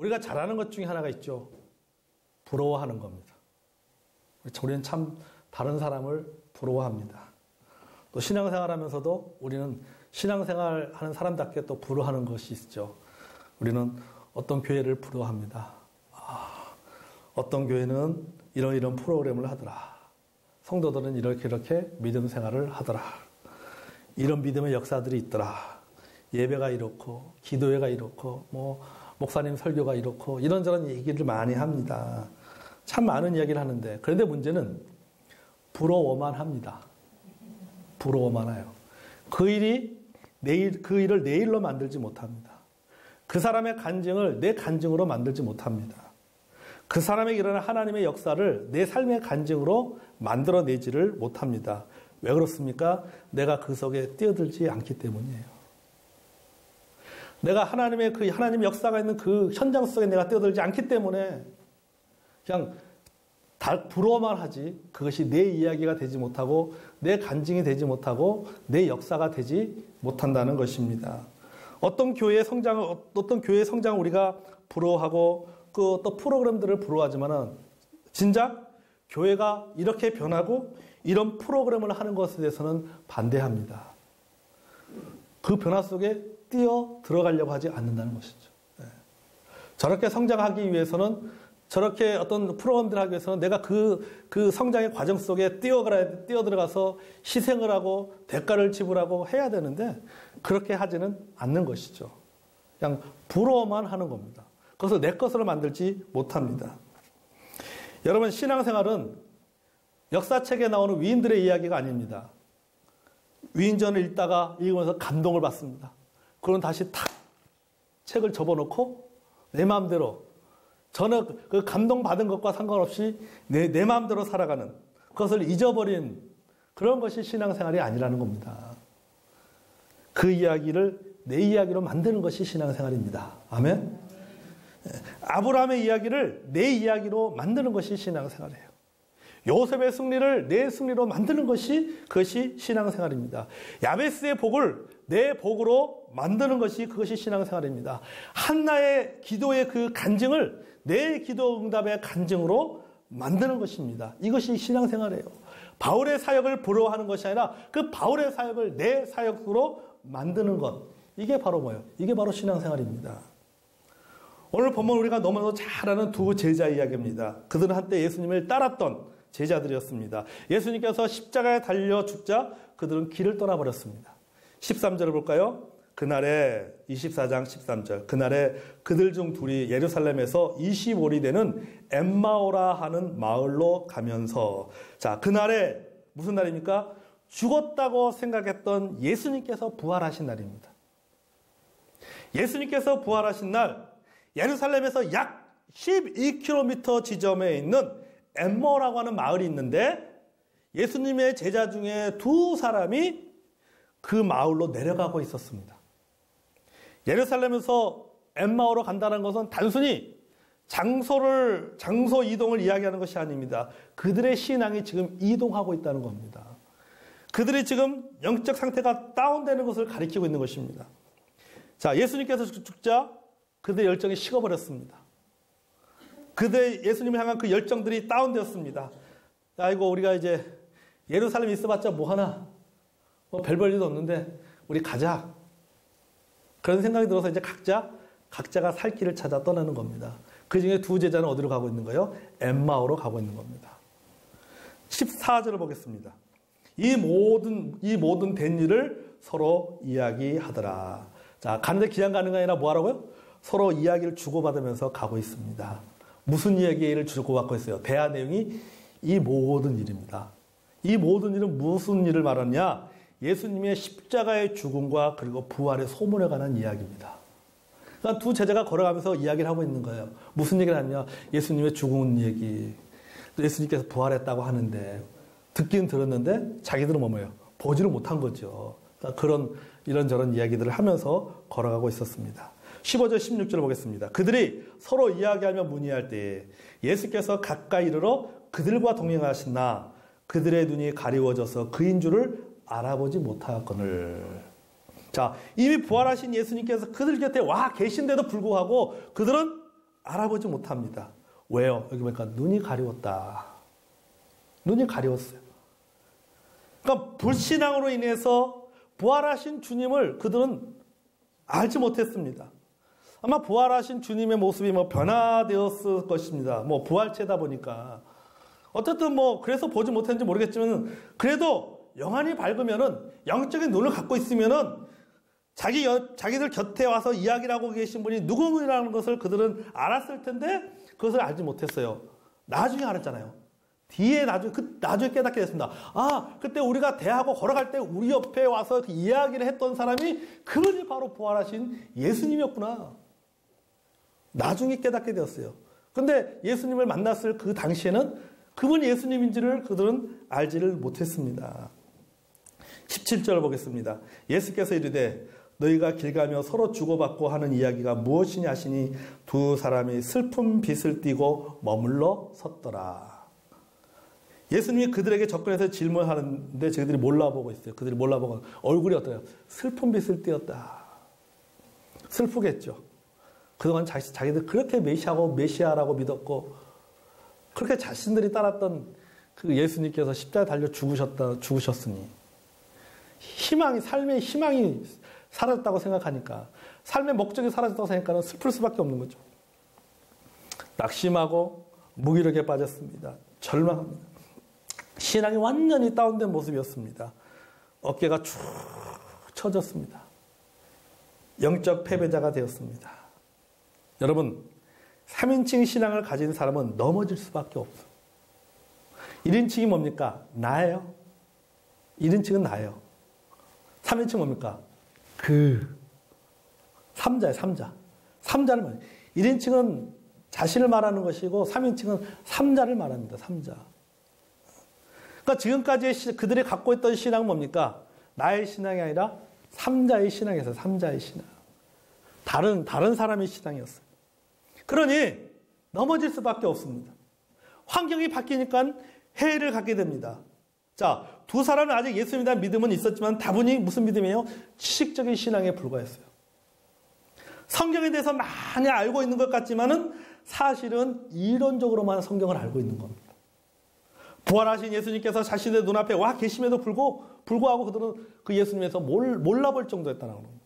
우리가 잘하는 것 중에 하나가 있죠. 부러워하는 겁니다. 우리는 참 다른 사람을 부러워합니다. 또 신앙생활하면서도 우리는 신앙생활하는 사람답게 또 부러워하는 것이 있죠. 우리는 어떤 교회를 부러워합니다. 어떤 교회는 이런 프로그램을 하더라. 성도들은 이렇게 믿음 생활을 하더라. 이런 믿음의 역사들이 있더라. 예배가 이렇고 기도회가 이렇고 목사님 설교가 이렇고 이런저런 얘기를 많이 합니다. 참 많은 이야기를 하는데 그런데 문제는 부러워만 합니다. 부러워만 해요. 그 일을 내일로 만들지 못합니다. 그 사람의 간증을 내 간증으로 만들지 못합니다. 그 사람에게 일어난 하나님의 역사를 내 삶의 간증으로 만들어내지를 못합니다. 왜 그렇습니까? 내가 그 속에 뛰어들지 않기 때문이에요. 내가 하나님의 역사가 있는 그 현장 속에 내가 뛰어들지 않기 때문에 그냥 부러워만 하지 그것이 내 이야기가 되지 못하고 내 간증이 되지 못하고 내 역사가 되지 못한다는 것입니다. 어떤 교회의 성장을 우리가 부러워하고 그 또 프로그램들을 부러워하지만은 진작 교회가 이렇게 변하고 이런 프로그램을 하는 것에 대해서는 반대합니다. 그 변화 속에 뛰어 들어가려고 하지 않는다는 것이죠. 저렇게 성장하기 위해서는 저렇게 어떤 프로그램들을 하기 위해서는 내가 그 성장의 과정 속에 뛰어들어가서 희생을 하고 대가를 지불하고 해야 되는데 그렇게 하지는 않는 것이죠. 그냥 부러워만 하는 겁니다. 그것을 내 것으로 만들지 못합니다. 여러분, 신앙생활은 역사책에 나오는 위인들의 이야기가 아닙니다. 위인전을 읽으면서 감동을 받습니다. 그럼 다시 탁 책을 접어놓고 내 마음대로 저는 그 감동받은 것과 상관없이 내 마음대로 살아가는 그것을 잊어버린 그런 것이 신앙생활이 아니라는 겁니다. 그 이야기를 내 이야기로 만드는 것이 신앙생활입니다. 아멘? 아브라함의 이야기를 내 이야기로 만드는 것이 신앙생활이에요. 요셉의 승리를 내 승리로 만드는 그것이 신앙생활입니다. 야베스의 복을 내 복으로 만드는 그것이 신앙생활입니다. 한나의 기도의 그 간증을 내 기도 응답의 간증으로 만드는 것입니다. 이것이 신앙생활이에요. 바울의 사역을 부러워하는 것이 아니라 그 바울의 사역을 내 사역으로 만드는 것. 이게 바로 뭐예요? 이게 바로 신앙생활입니다. 오늘 본문 우리가 너무나도 잘 아는 두 제자 이야기입니다. 그들은 한때 예수님을 따랐던 제자들이었습니다. 예수님께서 십자가에 달려 죽자 그들은 길을 떠나버렸습니다. 13절을 볼까요? 그날에 24장 13절 그날에 그들 중 둘이 예루살렘에서 25리 되는 엠마오라 하는 마을로 가면서 자 그날에 무슨 날입니까? 죽었다고 생각했던 예수님께서 부활하신 날입니다. 예수님께서 부활하신 날 예루살렘에서 약 12km 지점에 있는 엠마오라고 하는 마을이 있는데 예수님의 제자 중에 두 사람이 그 마을로 내려가고 있었습니다. 예루살렘에서 엠마오로 간다는 것은 단순히 장소 이동을 이야기하는 것이 아닙니다. 그들의 신앙이 지금 이동하고 있다는 겁니다. 그들이 지금 영적 상태가 다운되는 것을 가리키고 있는 것입니다. 자, 예수님께서 죽자 그들의 열정이 식어버렸습니다. 예수님을 향한 그 열정들이 다운되었습니다. 아이고, 우리가 이제 예루살렘에 있어봤자 뭐하나? 별 볼 일도 없는데, 우리 가자. 그런 생각이 들어서 이제 각자가 살 길을 찾아 떠나는 겁니다. 그 중에 두 제자는 어디로 가고 있는 거예요? 엠마오로 가고 있는 겁니다. 14절을 보겠습니다. 이 모든 된 일을 서로 이야기하더라. 자, 가는데 그냥 가는 게 아니라 뭐 하라고요? 서로 이야기를 주고받으면서 가고 있습니다. 무슨 이야기를 주고받고 있어요? 대화 내용이 이 모든 일입니다. 이 모든 일은 무슨 일을 말하냐? 예수님의 십자가의 죽음과 그리고 부활의 소문에 관한 이야기입니다. 그러니까 두 제자가 걸어가면서 이야기를 하고 있는 거예요. 무슨 얘기를 하냐? 예수님의 죽은 얘기. 또 예수님께서 부활했다고 하는데 듣긴 들었는데 자기들은 뭐예요? 보지를 못한 거죠. 그러니까 그런 이런저런 이야기들을 하면서 걸어가고 있었습니다. 15절 16절 보겠습니다. 그들이 서로 이야기하며 문의할 때에 예수께서 가까이 이르러 그들과 동행하시나 그들의 눈이 가리워져서 그인 줄을 알아보지 못하거늘. 자, 이미 부활하신 예수님께서 그들 곁에 와 계신데도 불구하고 그들은 알아보지 못합니다. 왜요? 여기 보니까 눈이 가리웠다. 눈이 가리웠어요. 그러니까 불신앙으로 인해서 부활하신 주님을 그들은 알지 못했습니다. 아마 부활하신 주님의 모습이 변화되었을 것입니다. 부활체다 보니까. 어쨌든 그래서 보지 못했는지 모르겠지만, 그래도 영안이 밝으면은, 영적인 눈을 갖고 있으면은, 자기들 곁에 와서 이야기를 하고 계신 분이 누구라는 것을 그들은 알았을 텐데, 그것을 알지 못했어요. 나중에 알았잖아요. 나중에 깨닫게 됐습니다. 그때 우리가 대하고 걸어갈 때 우리 옆에 와서 그 이야기를 했던 사람이 그분이 바로 부활하신 예수님이었구나. 나중에 깨닫게 되었어요. 근데 예수님을 만났을 그 당시에는 그분이 예수님인지를 그들은 알지를 못했습니다. 17절 보겠습니다. 예수께서 이르되 너희가 길 가며 서로 주고받고 하는 이야기가 무엇이냐 하시니 두 사람이 슬픈 빛을 띠고 머물러 섰더라. 예수님이 그들에게 접근해서 질문하는데 저희들이 몰라보고 있어요. 그들이 몰라보고 얼굴이 어때요? 슬픈 빛을 띠었다. 슬프겠죠. 그동안 자기들 그렇게 메시아라고 믿었고 그렇게 자신들이 따랐던 그 예수님께서 십자가에 달려 죽으셨으니 삶의 희망이 사라졌다고 생각하니까, 삶의 목적이 사라졌다고 생각하면 슬플 수밖에 없는 거죠. 낙심하고 무기력에 빠졌습니다. 절망합니다. 신앙이 완전히 다운된 모습이었습니다. 어깨가 축 처졌습니다. 영적 패배자가 되었습니다. 여러분, 3인칭 신앙을 가진 사람은 넘어질 수밖에 없어요. 1인칭이 뭡니까? 나예요. 1인칭은 나예요. 3인칭 뭡니까? 3자예요, 3자. 3자를 말해요. 1인칭은 자신을 말하는 것이고 3인칭은 3자를 말합니다. 3자. 그러니까 지금까지 그들이 갖고 있던 신앙은 뭡니까? 나의 신앙이 아니라 3자의 신앙이었어요. 3자의 신앙. 다른 사람의 신앙이었어요. 그러니 넘어질 수밖에 없습니다. 환경이 바뀌니까 해를 갖게 됩니다. 자, 두 사람은 아직 예수님에 대한 믿음은 있었지만 다분히 무슨 믿음이에요? 지식적인 신앙에 불과했어요. 성경에 대해서 많이 알고 있는 것 같지만은 사실은 이론적으로만 성경을 알고 있는 겁니다. 부활하신 예수님께서 자신의 눈앞에 와 계심에도 불구하고 그들은 그 예수님에서 몰라볼 정도였다는 겁니다.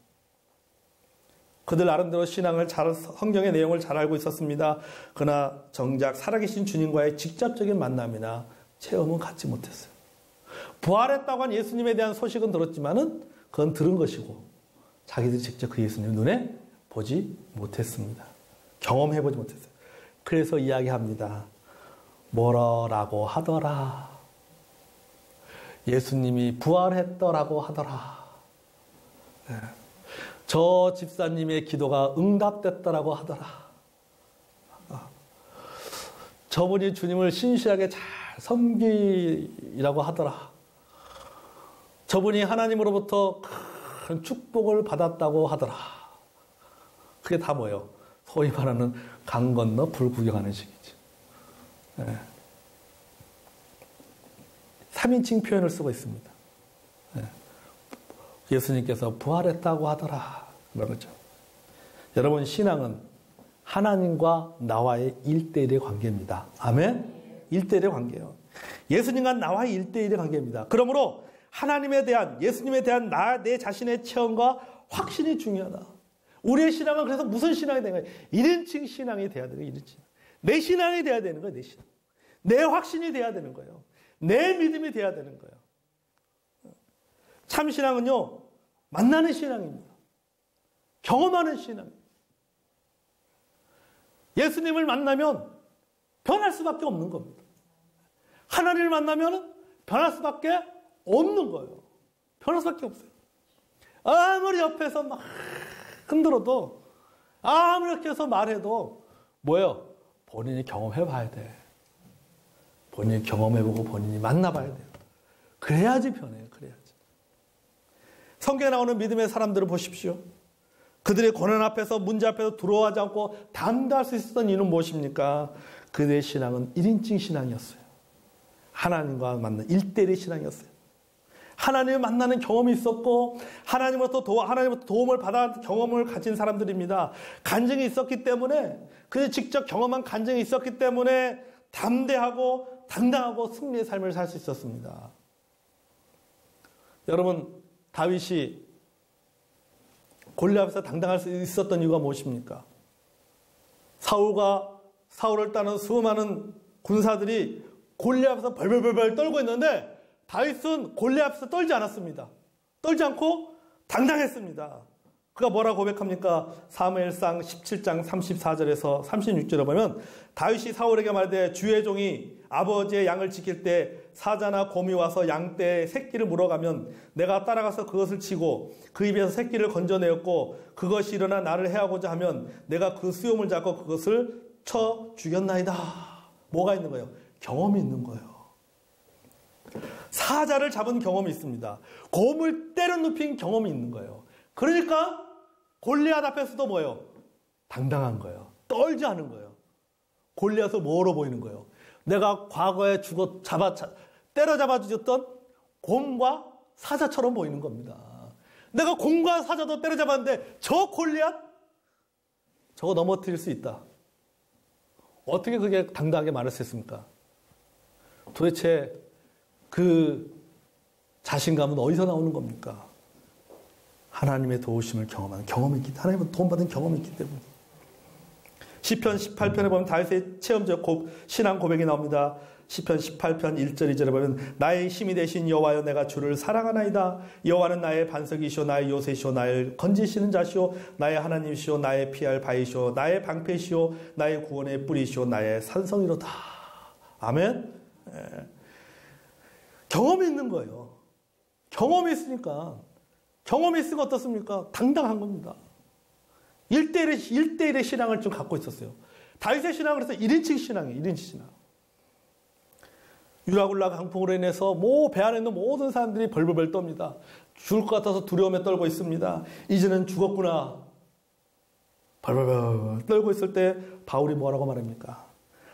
그들 나름대로 성경의 내용을 잘 알고 있었습니다. 그러나 정작 살아계신 주님과의 직접적인 만남이나 체험은 갖지 못했어요. 부활했다고 한 예수님에 대한 소식은 들었지만은 그건 들은 것이고 자기들이 직접 그 예수님을 눈에 보지 못했습니다. 경험해보지 못했어요. 그래서 이야기합니다. 뭐라고 하더라. 예수님이 부활했더라고 하더라. 네. 저 집사님의 기도가 응답됐더라고 하더라. 저분이 주님을 신실하게 잘 섬기라고 하더라. 저분이 하나님으로부터 큰 축복을 받았다고 하더라. 그게 다 뭐예요? 소위 말하는 강 건너 불 구경하는 식이죠. 네. 3인칭 표현을 쓰고 있습니다. 네. 예수님께서 부활했다고 하더라. 그러죠. 여러분, 신앙은 하나님과 나와의 1대1의 관계입니다. 아멘? 1대1의 관계예요. 예수님과 나와의 1대1의 관계입니다. 그러므로 하나님에 대한, 예수님에 대한 내 자신의 체험과 확신이 중요하다. 우리의 신앙은 그래서 무슨 신앙이 되는 거예요? 1인칭 신앙이 돼야 되는 거예요. 1인칭. 내 신앙이 돼야 되는 거예요. 내 신앙. 내 확신이 돼야 되는 거예요. 내 믿음이 돼야 되는 거예요. 참 신앙은요, 만나는 신앙입니다. 경험하는 신앙입니다. 예수님을 만나면 변할 수밖에 없는 겁니다. 하나님을 만나면 변할 수밖에 없는 거예요. 변할 수밖에 없어요. 아무리 옆에서 막 흔들어도, 아무리 이렇게 해서 말해도 뭐예요? 본인이 경험해봐야 돼. 본인이 경험해보고 본인이 만나봐야 돼요. 그래야지 변해요. 그래야지. 성경에 나오는 믿음의 사람들을 보십시오. 그들의 고난 앞에서, 문제 앞에서 두려워하지 않고 담대할 수 있었던 이유는 무엇입니까? 그들의 신앙은 1인칭 신앙이었어요. 하나님과 만난 1대1의 신앙이었어요. 하나님을 만나는 경험이 있었고 하나님으로부터 도움을 받아 경험을 가진 사람들입니다. 간증이 있었기 때문에 그들이 직접 경험한 간증이 있었기 때문에 담대하고 당당하고 승리의 삶을 살 수 있었습니다. 여러분, 다윗이 골리앗 앞에서 당당할 수 있었던 이유가 무엇입니까? 사울을 따는 수많은 군사들이 골리앗 앞에서 벌벌벌 떨고 있는데 다윗은 골리앗 앞에서 떨지 않았습니다. 떨지 않고 당당했습니다. 그가 뭐라고 고백합니까? 사무엘상 17장 34절에서 36절에 보면 다윗이 사울에게 말하되 주의 종이 아버지의 양을 지킬 때 사자나 곰이 와서 양떼의 새끼를 물어가면 내가 따라가서 그것을 치고 그 입에서 새끼를 건져내었고 그것이 일어나 나를 해하고자 하면 내가 그 수염을 잡고 그것을 쳐 죽였나이다. 뭐가 있는 거예요? 경험이 있는 거예요. 사자를 잡은 경험이 있습니다. 곰을 때려 눕힌 경험이 있는 거예요. 그러니까 골리앗 앞에서도 뭐예요? 당당한 거예요. 떨지 않은 거예요. 골리앗을 뭐로 보이는 거예요? 내가 과거에 때려잡아 주셨던 곰과 사자처럼 보이는 겁니다. 내가 곰과 사자도 때려잡았는데 저 골리앗? 저거 넘어뜨릴 수 있다. 어떻게 그게 당당하게 말할 수 있습니까? 도대체 그 자신감은 어디서 나오는 겁니까? 하나님의 도우심을 경험한 경험이 있기 때문에, 하나님은 도움받은 경험이 있기 때문에. 시편 18편에 보면 다윗의 체험적 신앙 고백이 나옵니다. 시편 18편 1절 2절에 보면 나의 힘이 되신 여호와여 내가 주를 사랑하나이다. 여호와는 나의 반석이시오 나의 요새시오 나의 건지시는 자시오 나의 하나님이시오 나의 피할 바위시오 나의 방패시오 나의 구원의 뿌리시오 나의 산성이로다. 아멘. 경험이 있는 거예요. 경험이 있으니까 어떻습니까? 당당한 겁니다. 1대1의 신앙을 좀 갖고 있었어요. 다윗의 신앙은 그래서 1인칭 신앙이에요. 1인칭 신앙. 유라굴라 강풍으로 인해서 배 안에 있는 모든 사람들이 벌벌벌 떱니다. 죽을 것 같아서 두려움에 떨고 있습니다. 이제는 죽었구나. 벌벌벌 떨고 있을 때 바울이 뭐라고 말합니까?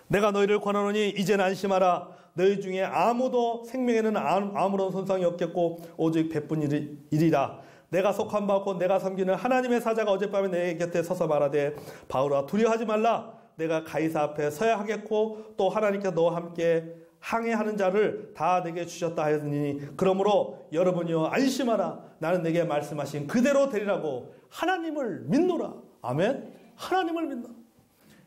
내가 너희를 권하노니 이제는 안심하라. 너희 중에 아무도 생명에는 아무런 손상이 없겠고 오직 베푼 일이라. 내가 속한 바고 내가 섬기는 하나님의 사자가 어젯밤에 내 곁에 서서 말하되 바울아 두려워하지 말라. 내가 가이사 앞에 서야 하겠고 또 하나님께서 너와 함께 항해하는 자를 다 내게 주셨다 하였으니 그러므로 여러분이여 안심하라. 나는 내게 말씀하신 그대로 되리라고 하나님을 믿노라. 아멘. 하나님을 믿노라.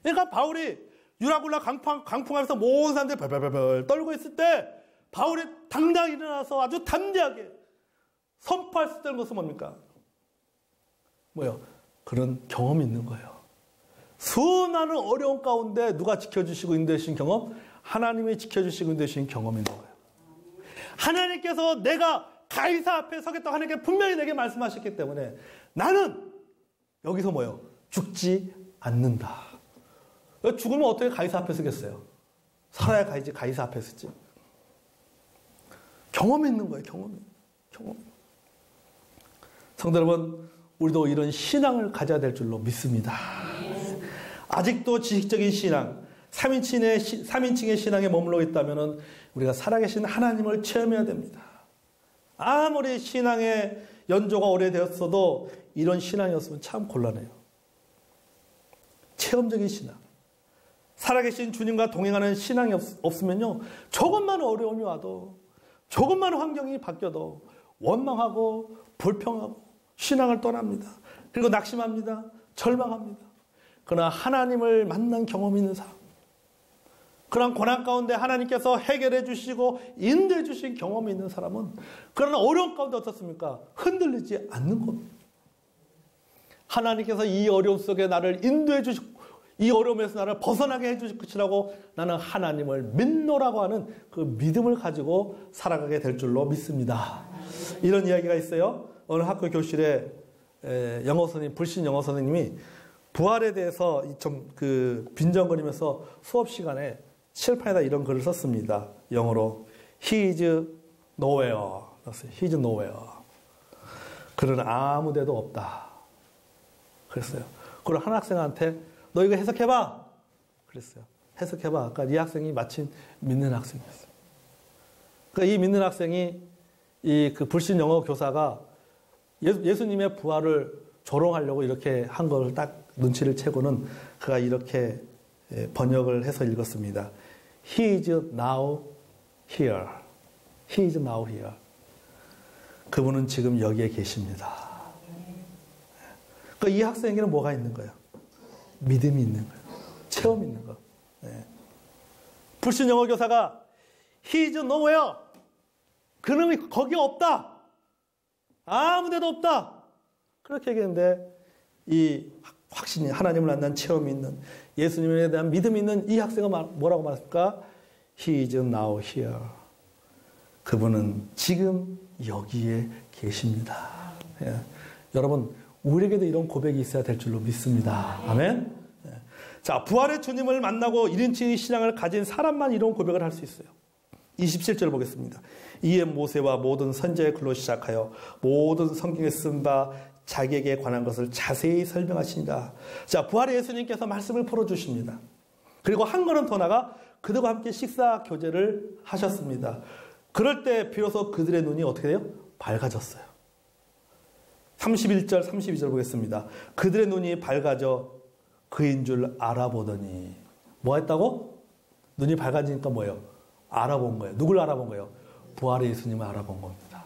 그러니까 바울이 유라굴라 강풍 안에서 모든 사람들이 벌벌벌 떨고 있을 때 바울이 당당히 일어나서 아주 담대하게 선포할 수 있는 것은 뭡니까? 뭐요? 그런 경험이 있는 거예요. 수많은 어려운 가운데 누가 지켜주시고 인도해 주신 경험? 하나님이 지켜주시고 인도해 주신 경험이 있는 거예요. 하나님께서 내가 가이사 앞에 서겠다고 하나님께 분명히 내게 말씀하셨기 때문에 나는 여기서 뭐요? 죽지 않는다. 죽으면 어떻게 가이사 앞에 서겠어요? 살아야 가야지 가이사 앞에 서지. 경험이 있는 거예요. 경험. 성도 여러분, 우리도 이런 신앙을 가져야 될 줄로 믿습니다. 아직도 지식적인 신앙, 3인칭의 신앙에 머물러 있다면 우리가 살아계신 하나님을 체험해야 됩니다. 아무리 신앙의 연조가 오래되었어도 이런 신앙이었으면 참 곤란해요. 체험적인 신앙. 살아계신 주님과 동행하는 신앙이 없으면요, 조금만 어려움이 와도, 조금만 환경이 바뀌어도 원망하고 불평하고 신앙을 떠납니다. 그리고 낙심합니다. 절망합니다. 그러나 하나님을 만난 경험이 있는 사람, 그런 고난 가운데 하나님께서 해결해 주시고 인도해 주신 경험이 있는 사람은 그런 어려움 가운데 어떻습니까? 흔들리지 않는 겁니다. 하나님께서 이 어려움 속에 나를 인도해 주시고 이 어려움에서 나를 벗어나게 해주실 것이라고 나는 하나님을 믿노라고 하는 그 믿음을 가지고 살아가게 될 줄로 믿습니다. 이런 이야기가 있어요. 어느 학교 교실에 불신 영어 선생님이 부활에 대해서 좀 빈정거리면서 수업 시간에 칠판에다 이런 글을 썼습니다. 영어로 He is nowhere. He is nowhere. 그는 아무 데도 없다. 그랬어요. 그리고 한 학생한테 너 이거 해석해봐. 그랬어요. 해석해봐. 아까 이 학생이 마침 믿는 학생이었어요. 그러니까 이 믿는 학생이 이 그 불신 영어 교사가 예수님의 부활을 조롱하려고 이렇게 한 걸 딱 눈치를 채고는 그가 이렇게 번역을 해서 읽었습니다. He is now here. He is now here. 그분은 지금 여기에 계십니다. 그러니까 이 학생에게는 뭐가 있는 거예요? 믿음이 있는 거예요. 체험이 있는 거. 네. 불신 영어 교사가 He is nowhere. 그놈이 거기 없다. 아무 데도 없다. 그렇게 얘기했는데 이 확신이 하나님을 만난 체험이 있는 예수님에 대한 믿음이 있는 이 학생은 뭐라고 말했습니까? He is now here. 그분은 지금 여기에 계십니다. 예. 여러분 우리에게도 이런 고백이 있어야 될 줄로 믿습니다. 아멘. 예. 자, 부활의 주님을 만나고 1인치 신앙을 가진 사람만 이런 고백을 할 수 있어요. 27절 보겠습니다. 이에 모세와 모든 선지자의 글로 시작하여 모든 성경에 쓴 바 자기에게 관한 것을 자세히 설명하시니라. 자, 부활의 예수님께서 말씀을 풀어주십니다. 그리고 한 걸음 더 나가 그들과 함께 식사 교제를 하셨습니다. 그럴 때 비로소 그들의 눈이 어떻게 돼요? 밝아졌어요. 31절, 32절 보겠습니다. 그들의 눈이 밝아져 그인 줄 알아보더니 뭐 했다고? 눈이 밝아지니까 뭐예요? 알아본 거예요. 누굴 알아본 거예요? 부활의 예수님을 알아본 겁니다.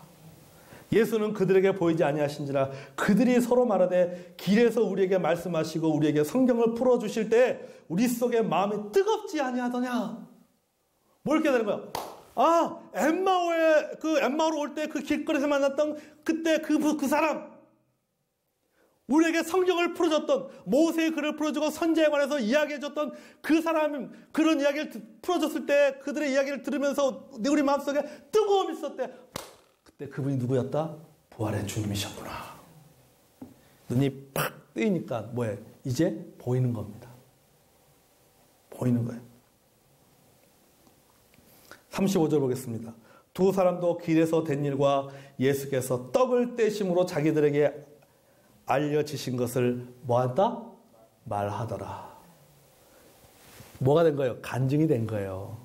예수는 그들에게 보이지 아니하신지라 그들이 서로 말하되 길에서 우리에게 말씀하시고 우리에게 성경을 풀어주실 때 우리 속에 마음이 뜨겁지 아니하더냐. 뭐 이렇게 되는 거야? 아, 엠마오로 올 때 그 길거리에서 만났던 그때 그 사람. 우리에게 성경을 풀어줬던 모세의 글을 풀어주고 선지자에 관해서 이야기해줬던 그 사람, 그런 이야기를 풀어줬을 때 그들의 이야기를 들으면서 우리 마음속에 뜨거움이 있었대. 그때 그분이 누구였다? 부활의 주님이셨구나. 눈이 팍 뜨이니까 뭐예요? 이제 보이는 겁니다. 보이는 거예요. 35절 보겠습니다. 두 사람도 길에서 된 일과 예수께서 떡을 떼심으로 자기들에게 알려지신 것을 뭐한다? 말하더라. 뭐가 된 거예요? 간증이 된 거예요.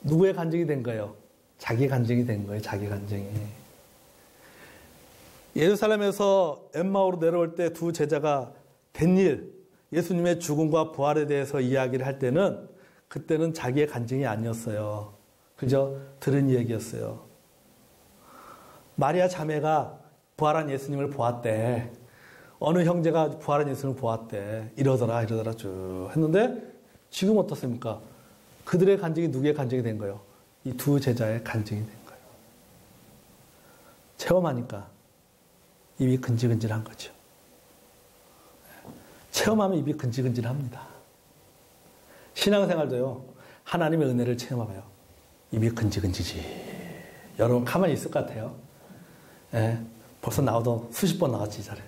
누구의 간증이 된 거예요? 자기 간증이 된 거예요. 자기 간증이. 예루살렘에서 엠마오로 내려올 때 두 제자가 된 일, 예수님의 죽음과 부활에 대해서 이야기를 할 때는 그때는 자기의 간증이 아니었어요. 그저 들은 얘기였어요. 마리아 자매가 부활한 예수님을 보았대. 어느 형제가 부활한 예수님을 보았대. 이러더라 쭉 했는데 지금 어떻습니까? 그들의 간증이 누구의 간증이 된 거예요? 이 두 제자의 간증이 된 거예요. 체험하니까 입이 근질근질한 거죠. 체험하면 입이 근질근질합니다. 신앙생활도요. 하나님의 은혜를 체험하면 입이 근질근질지. 여러분 가만히 있을 것 같아요. 예, 벌써 나오도 수십 번 나갔지 이 자리에.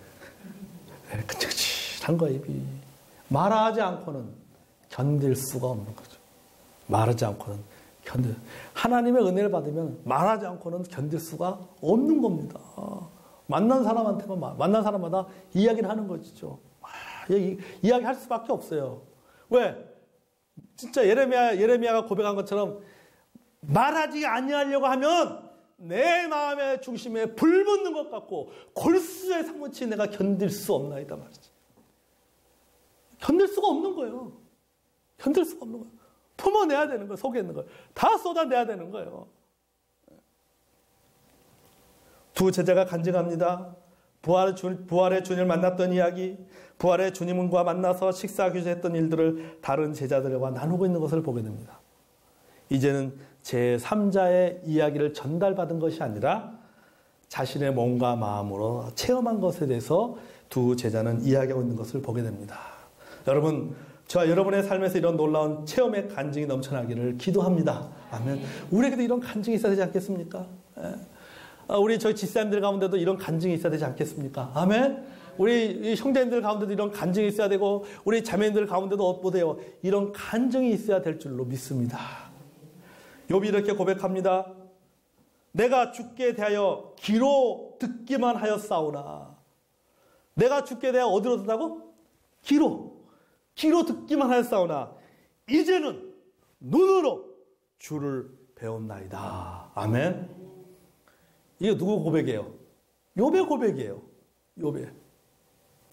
예, 근질근질한 거야 입이. 말하지 않고는 견딜 수가 없는 거죠. 말하지 않고는 하나님의 은혜를 받으면 말하지 않고는 견딜 수가 없는 겁니다. 만난 사람마다 이야기를 하는 거죠. 이야기할 수밖에 없어요. 왜? 진짜 예레미야가 고백한 것처럼 말하지 아니하려고 하면 내 마음의 중심에 불 붙는 것 같고 골수에 사무치 내가 견딜 수 없나이다 말이지. 견딜 수가 없는 거예요. 견딜 수가 없는 거예요. 품어내야 되는 거예요. 속에 있는 걸. 다 쏟아내야 되는 거예요. 두 제자가 간증합니다. 부활의 주님을 만났던 이야기, 부활의 주님과 만나서 식사 교제했던 일들을 다른 제자들과 나누고 있는 것을 보게 됩니다. 이제는 제3자의 이야기를 전달받은 것이 아니라 자신의 몸과 마음으로 체험한 것에 대해서 두 제자는 이야기하고 있는 것을 보게 됩니다. 여러분, 저와 여러분의 삶에서 이런 놀라운 체험의 간증이 넘쳐나기를 기도합니다. 아멘. 우리에게도 이런 간증이 있어야 되지 않겠습니까? 우리 저희 집사님들 가운데도 이런 간증이 있어야 되지 않겠습니까? 아멘. 우리 형제님들 가운데도 이런 간증이 있어야 되고 우리 자매님들 가운데도 어때요? 이런 간증이 있어야 될 줄로 믿습니다. 욥이 이렇게 고백합니다. 내가 주께 대하여 귀로 듣기만 하였사오나. 내가 주께 대하여 어디로 듣다고? 귀로 듣기만 하였사오나 이제는 눈으로 주를 배웠나이다. 아멘. 이게 누구 고백이에요? 욥의 고백이에요. 욥의.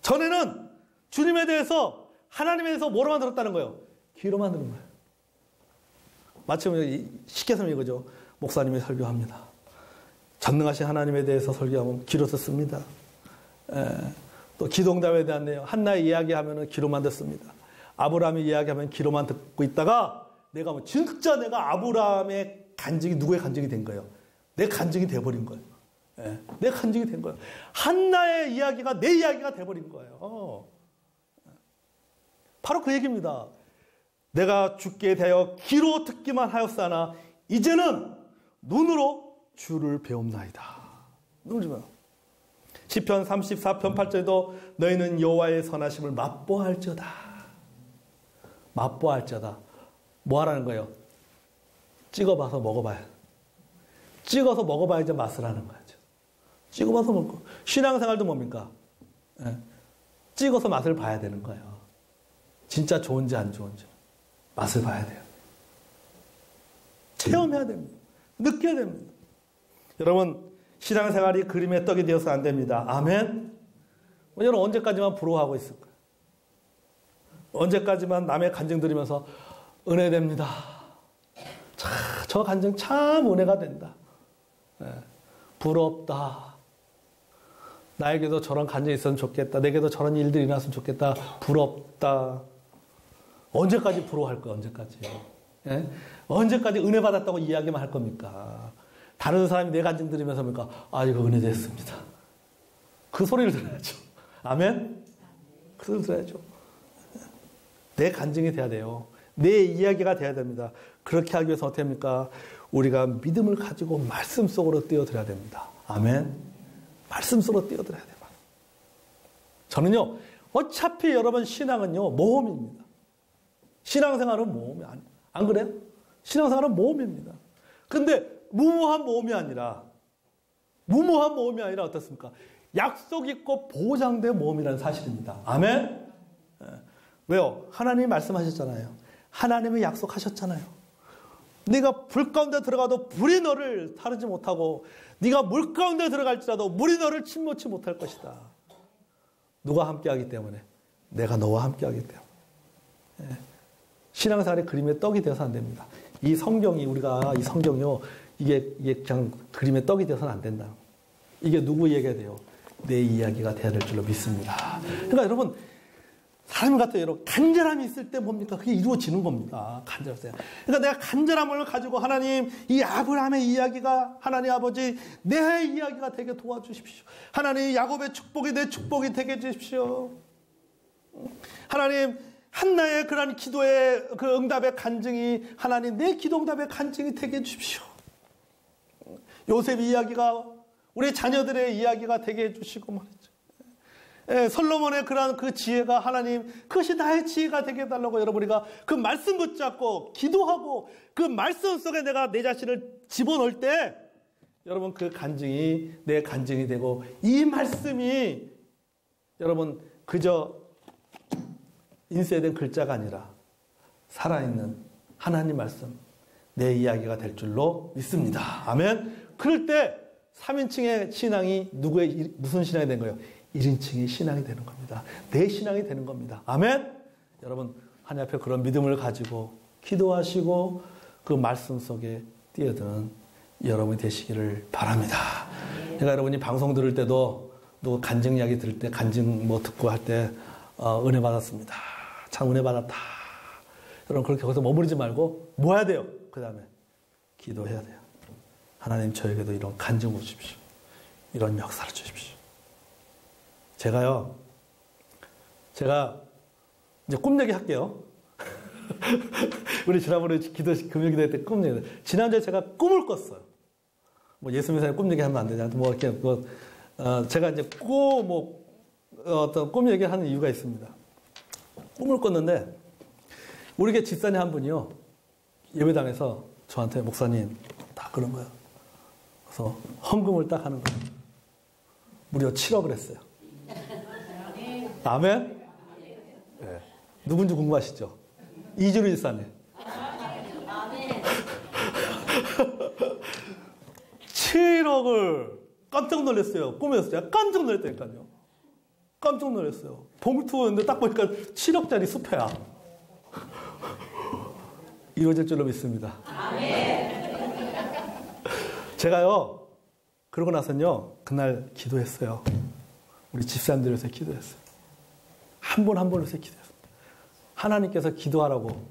전에는 주님에 대해서 하나님에 대해서 뭐로만 들었다는 거예요? 귀로만 들은 거예요. 마침 쉽게 설명 이거죠. 목사님이 설교합니다. 전능하신 하나님에 대해서 설교하면 귀로 듣습니다. 또 기도응답에 대한 내용, 한나의 이야기하면 귀로만 듣습니다. 아브라함이 이야기하면 귀로만 듣고 있다가 내가 진짜 내가 아브라함의 간증이 누구의 간증이 된 거예요? 내 간증이 돼버린 거예요. 내 간증이 된 거예요. 한나의 이야기가 내 이야기가 돼버린 거예요. 바로 그 얘기입니다. 내가 죽게 되어 귀로 듣기만 하였사나 이제는 눈으로 주를 배움나이다. 눈으로. 시편 34편 8절에도 너희는 여호와의 선하심을 맛보할지어다. 맛보할지어다. 뭐 하라는 거예요? 찍어봐서 먹어봐야. 찍어서 먹어봐야 이제 맛을 하는 거죠. 찍어봐서 먹고. 신앙생활도 뭡니까? 찍어서 맛을 봐야 되는 거예요. 진짜 좋은지 안 좋은지 맛을 봐야 돼요. 체험해야 됩니다. 느껴야 됩니다. 여러분, 신앙생활이 그림의 떡이 되어서 안 됩니다. 아멘. 여러분 언제까지만 부러워하고 있을 거예요? 언제까지만 남의 간증 들으면서 은혜됩니다. 저 간증 참 은혜가 된다. 부럽다. 나에게도 저런 간증이 있으면 좋겠다. 내게도 저런 일들이 일어났으면 좋겠다. 부럽다. 언제까지 부러워할 거야? 언제까지요? 언제까지 은혜 받았다고 이야기만 할 겁니까? 다른 사람이 내 간증 들으면서 뭡니까? 아, 이거 은혜 됐습니다. 그 소리를 들어야죠. 아멘? 그 소리를 들어야죠. 내 간증이 돼야 돼요. 내 이야기가 돼야 됩니다. 그렇게 하기 위해서 어떻게 합니까? 우리가 믿음을 가지고 말씀 속으로 뛰어들어야 됩니다. 아멘? 말씀 속으로 뛰어들어야 돼요. 저는요, 어차피 여러분 신앙은요, 모험입니다. 신앙생활은 모험이 안 그래요? 신앙생활은 모험입니다. 근데 무모한 모험이 아니라 어떻습니까? 약속 있고 보장된 모험이라는 사실입니다. 아멘? 왜요? 하나님이 말씀하셨잖아요. 하나님이 약속하셨잖아요. 네가 불 가운데 들어가도 불이 너를 타르지 못하고 네가 물 가운데 들어갈지라도 물이 너를 침몰치 못할 것이다. 누가 함께하기 때문에? 내가 너와 함께하기 때문에. 신앙생활의 그림의 떡이 되어서 안 됩니다. 이 성경이요, 이게 그냥 그림의 떡이 되어서는 안 된다. 이게 누구 얘기가 돼요? 내 이야기가 돼야 될 줄로 믿습니다. 그러니까 여러분, 사람 같아요. 여러분, 간절함이 있을 때 뭡니까? 그게 이루어지는 겁니다. 간절하세요. 그러니까 내가 간절함을 가지고 하나님, 이 아브라함의 이야기가 하나님 아버지 내 이야기가 되게 도와주십시오. 하나님, 야곱의 축복이 내 축복이 되게 해주십시오. 하나님, 한나의 그런 기도의 그 응답의 간증이 하나님 내 기도 응답의 간증이 되게 해주십시오. 요셉 이야기가 우리 자녀들의 이야기가 되게 해주시고 말이죠. 솔로몬의 그런 그 지혜가 하나님 그것이 나의 지혜가 되게 해달라고 여러분 우리가 그 말씀 붙잡고 기도하고 그 말씀 속에 내가 내 자신을 집어넣을 때 여러분 그 간증이 내 간증이 되고 이 말씀이 여러분 그저 인쇄된 글자가 아니라 살아있는 하나님 말씀 내 이야기가 될 줄로 믿습니다. 아멘. 그럴 때 3인칭의 신앙이 무슨 신앙이 된 거예요? 1인칭의 신앙이 되는 겁니다. 내 신앙이 되는 겁니다. 아멘. 여러분 하나님 앞에 그런 믿음을 가지고 기도하시고 그 말씀 속에 뛰어드는 여러분이 되시기를 바랍니다. 그러니까 여러분이 방송 들을 때도 또 간증 이야기 들을 때 간증 뭐 듣고 할 때 은혜 받았습니다. 참 은혜 받았다. 여러분 그렇게 거기서 머무르지 말고 뭐 해야 돼요? 그 다음에 기도해야 돼요. 하나님 저에게도 이런 간증을 주십시오. 이런 역사를 주십시오. 제가 이제 꿈 얘기 할게요. 우리 지난번에 금요기도 할 때 꿈 얘기. 지난주에 제가 꿈을 꿨어요. 뭐 예수 믿는 꿈 얘기하면 안 되냐. 뭐 이렇게 제가 이제 어떤 꿈 얘기하는 이유가 있습니다. 꿈을 꿨는데 우리 게 집사님 한 분이요 예배당에서 저한테 목사님 딱 그런 거예요. 그래서 헌금을 딱 하는 거예요. 무려 7억을 했어요. 아멘? 네. 누군지 궁금하시죠? 이주일 일사님. 7억을 깜짝 놀랐어요. 꿈에서 제가 깜짝 놀랐다니까요. 깜짝 놀랐어요. 봉투였는데 딱 보니까 7억짜리 수표야. 이루어질 줄로 믿습니다. 제가요, 그러고 나서는요, 그날 기도했어요. 우리 집사님들 위해서 기도했어요. 한 분 한 분 위해서 기도했어요. 하나님께서 기도하라고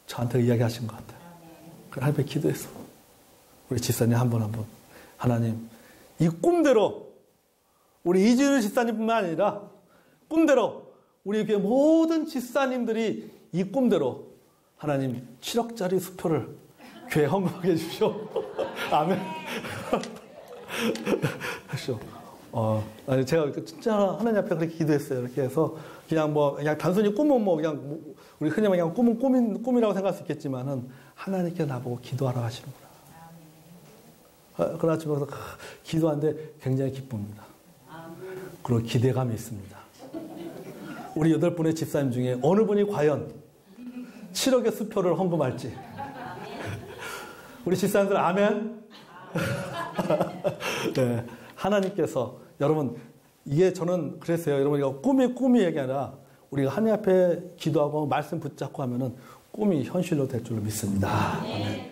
저한테 이야기하신 것 같아요. 그래서 하나님께 기도했어. 우리 집사님 한 분 한 분. 하나님, 이 꿈대로 우리 이진우 집사님뿐만 아니라 꿈대로 우리 교회 모든 집사님들이 이 꿈대로 하나님 7억짜리 수표를 교회에 헌금하게 해주십시오. 아멘. 하시오. 아니, 제가 진짜 하나님 앞에 그렇게 기도했어요. 이렇게 해서 그냥 단순히 꿈은 우리 흔히 그냥 꿈은 꿈이라고 생각할 수 있겠지만은 하나님께 나보고 기도하라고 하시는구나. 그러나 집에서 기도하는데 굉장히 기쁩니다. 그리고 기대감이 있습니다. 우리 8분의 집사님 중에 어느 분이 과연 7억의 수표를 헌금할지. 우리 집사님들 아멘? 네, 하나님께서 여러분 이게 저는 그랬어요. 여러분 이거 꿈이 얘기 아니라 우리가 하나님 앞에 기도하고 말씀 붙잡고 하면은 꿈이 현실로 될 줄로 믿습니다. 아멘.